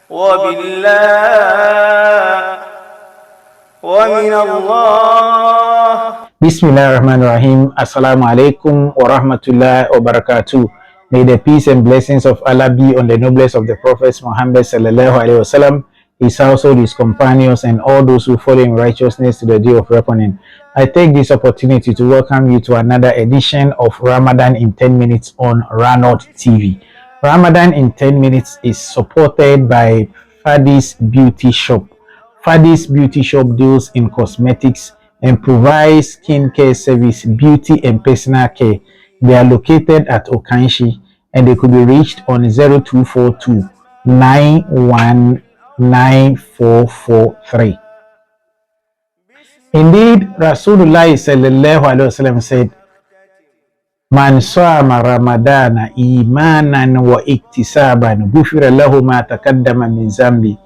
وبالله ومن الله. Bismillahirrahmanirrahim. Assalamu alaikum wa rahmatullahi wa barakatuh. May the peace and blessings of Allah be on the noblest of the prophets Muhammad sallallahu alaihi wasallam, his household, his companions, and all those who follow in righteousness to the day of reckoning. I take this opportunity to welcome you to another edition of Ramadan in 10 minutes on RAANOD TV. Ramadan in 10 minutes is supported by Fadi's Beauty Shop. Fadi's Beauty Shop deals in cosmetics and provides skincare service, beauty and personal care. They are located at Okanshi and they could be reached on 0242 919443. Indeed, Rasulullah sallallahu alaihi wasallam said, "Man sama Ramadana imanan wa iktisaban ghufira lahu ma taqaddama min zambi."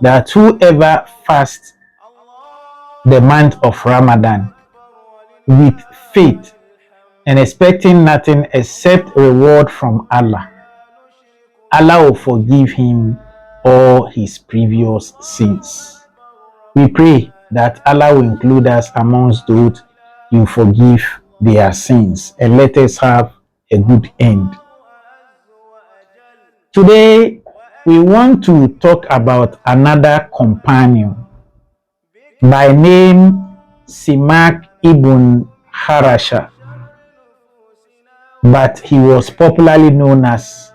That whoever fasts the month of Ramadan with faith and expecting nothing except reward from Allah, Allah will forgive him all his previous sins. We pray that Allah will include us amongst those you forgive their sins, and let us have a good end. Today, we want to talk about another companion by name Simāk Ibn Kharasha, but he was popularly known as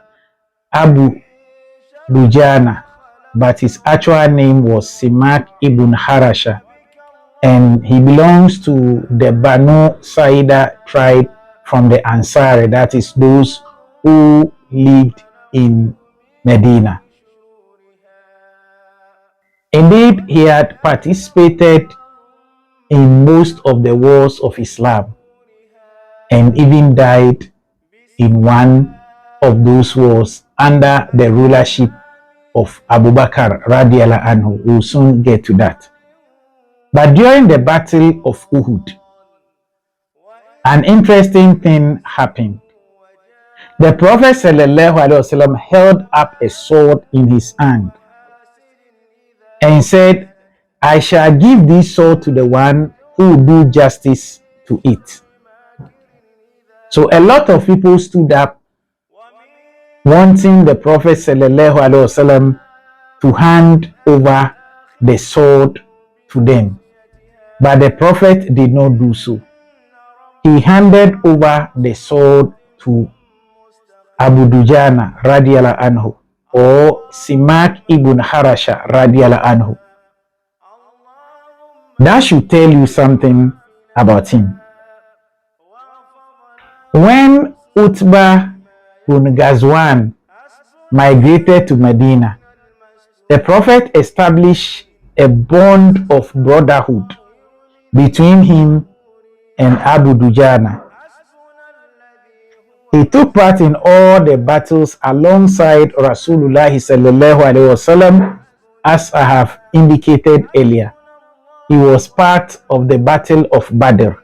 Abu Dujana, but his actual name was Simāk Ibn Kharasha, and he belongs to the Banu Saida tribe from the Ansar, that is those who lived in Medina. Indeed, he had participated in most of the wars of Islam and even died in one of those wars under the rulership of Abu Bakr radiallahu anhu. We'll soon get to that. But during the Battle of Uhud, an interesting thing happened. The Prophet sallallahu alaihi wasallam held up a sword in his hand and said, "I shall give this sword to the one who will do justice to it." So a lot of people stood up wanting the Prophet sallallahu alaihi wasallam to hand over the sword to them, but the Prophet did not do so. He handed over the sword to Abu Dujana radiallahu anhu, or Simāk Ibn Kharasha radiallahu anhu. That should tell you something about him. When Utbah ibn Ghazwan migrated to Medina, the Prophet established a bond of brotherhood between him and Abu Dujana. He took part in all the battles alongside Rasulullah sallallahu alaihi wasallam, as I have indicated earlier. He was part of the Battle of Badr,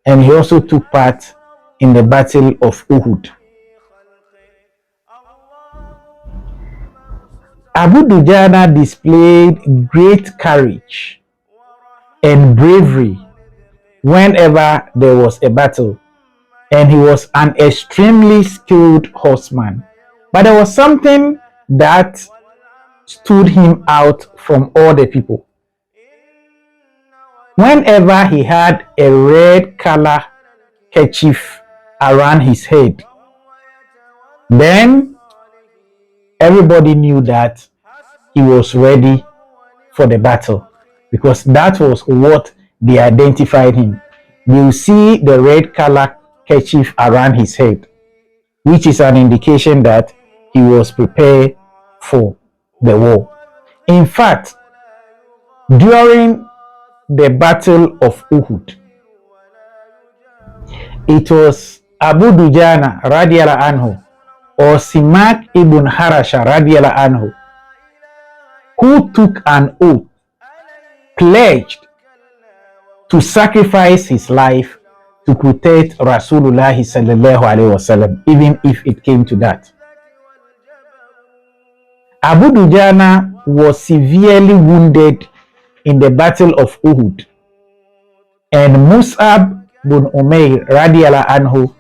and he also took part in the Battle of Uhud. Abu Dujana displayed great courage and bravery whenever there was a battle, and he was an extremely skilled horseman. But there was something that stood him out from all the people. Whenever he had a red color kerchief around his head, then everybody knew that he was ready for the battle, because that was what they identified him. You see the red color kerchief around his head, which is an indication that he was prepared for the war. In fact, during the Battle of Uhud, it was Abu Dujana radiallahu anhu, or Simāk Ibn Kharasha radiallahu anhu, who took an oath, pledged to sacrifice his life to protect Rasulullah sallallahu alaihi wasallam, even if it came to that. Abu Dujana was severely wounded in the Battle of Uhud, and Mus'ab bin Umair radiallahu anhu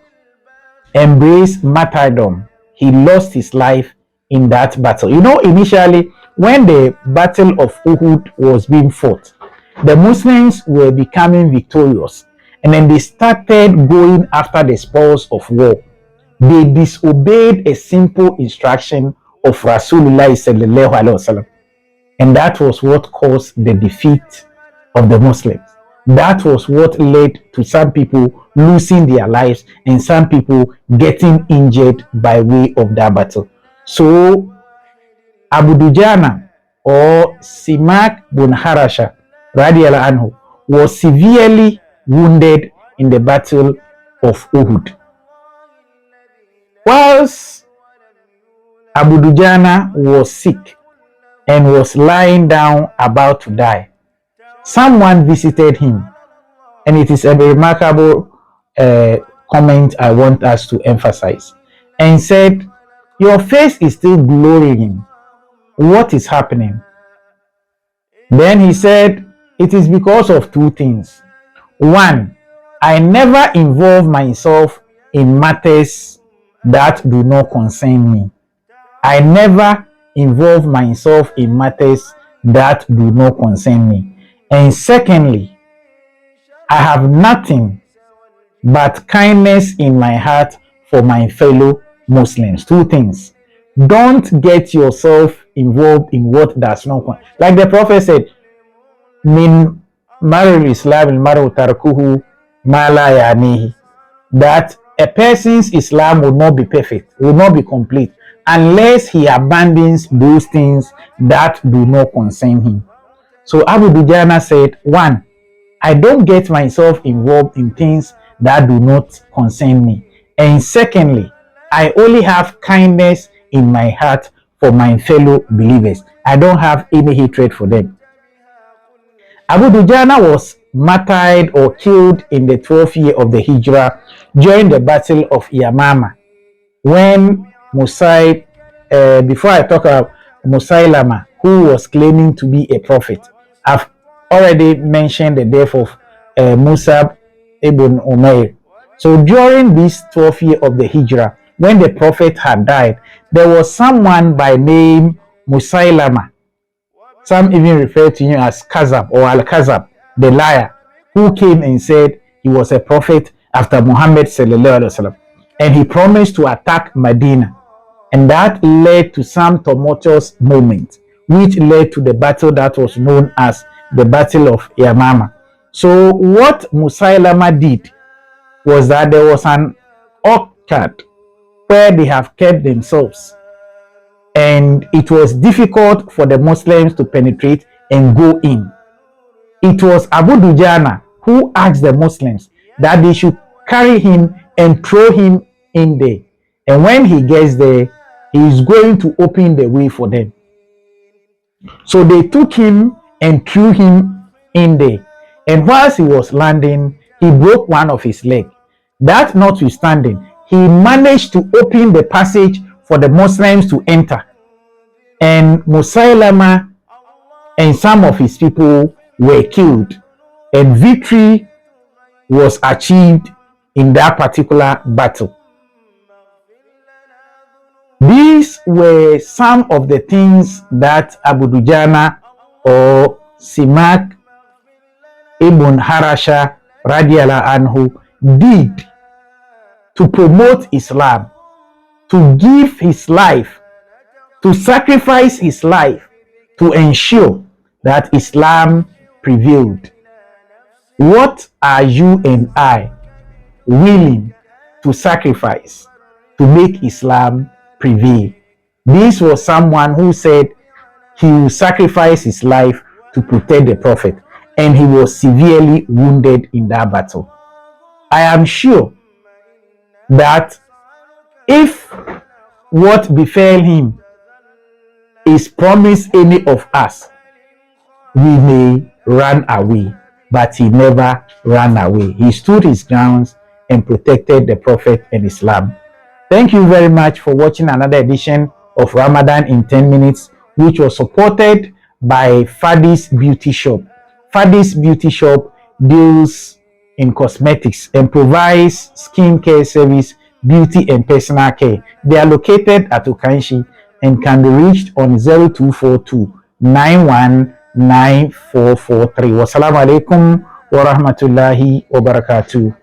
embraced martyrdom. He lost his life in that battle. You know, initially, when the Battle of Uhud was being fought, the Muslims were becoming victorious, and then they started going after the spoils of war. They disobeyed a simple instruction of Rasulullah sallallahu alaihi wasallam, and that was what caused the defeat of the Muslims. That was what led to some people losing their lives and some people getting injured by way of that battle. So Abu Dujana, or Simāk Ibn Kharasha radiallahu anhu, was severely wounded in the Battle of Uhud. Whilst Abu Dujana was sick and was lying down about to die, someone visited him, and it is a remarkable comment I want us to emphasize, and said, "Your face is still glowing. What is happening?" Then he said, "It is because of two things. One, I never involve myself in matters that do not concern me. I never involve myself in matters that do not concern me. And secondly, I have nothing but kindness in my heart for my fellow Muslims." Two things. Don't get yourself involved in what does not concern. Like the Prophet said, "Min maril Islam al-maru tarkuhu ma la yanihi," that a person's Islam will not be perfect, will not be complete, unless he abandons those things that do not concern him. So Abu Dujana said, one, I don't get myself involved in things that do not concern me. And secondly, I only have kindness in my heart for my fellow believers. I don't have any hatred for them. Abu Dujana was martyred or killed in the 12th year of the Hijrah during the Battle of Yamama, when before I talk about Musaylama, who was claiming to be a prophet. I've already mentioned the death of Mus'ab ibn Umair. So during this 12th year of the Hijrah, when the prophet had died, there was someone by name Musaylama. Some even refer to him as Kazab or Al-Kazab, the liar, who came and said he was a prophet after Muhammad sallallahu alaihi wasallam, and he promised to attack Medina, and that led to some tumultuous moments, which led to the battle that was known as the Battle of Yamama. So what Musaylama did was that there was an orchard where they have kept themselves, and it was difficult for the Muslims to penetrate and go in. It was Abu Dujana who asked the Muslims that they should carry him and throw him in there, and when he gets there, he is going to open the way for them. So they took him and threw him in there, and whilst he was landing, he broke one of his legs. That notwithstanding, he managed to open the passage for the Muslims to enter, and Musaylama and some of his people were killed, and victory was achieved in that particular battle. These were some of the things that Abu Dujana or Simāk Ibn Kharasha radiallahu anhu did to promote Islam, to give his life, to sacrifice his life to ensure that Islam prevailed. What are you and I willing to sacrifice to make Islam prevail? This was someone who said he will sacrifice his life to protect the Prophet, and he was severely wounded in that battle. I am sure that if what befell him is promised any of us, we may run away, but he never ran away. He stood his grounds and protected the Prophet and Islam. Thank you very much for watching another edition of Ramadan in 10 minutes, which was supported by Fadi's Beauty Shop. Fadi's Beauty Shop deals in cosmetics and provides skincare service, beauty and personal care. They are located at Okanshi and can be reached on 0242 919443. Wassalamu alaikum wa rahmatullahi wa barakatuh.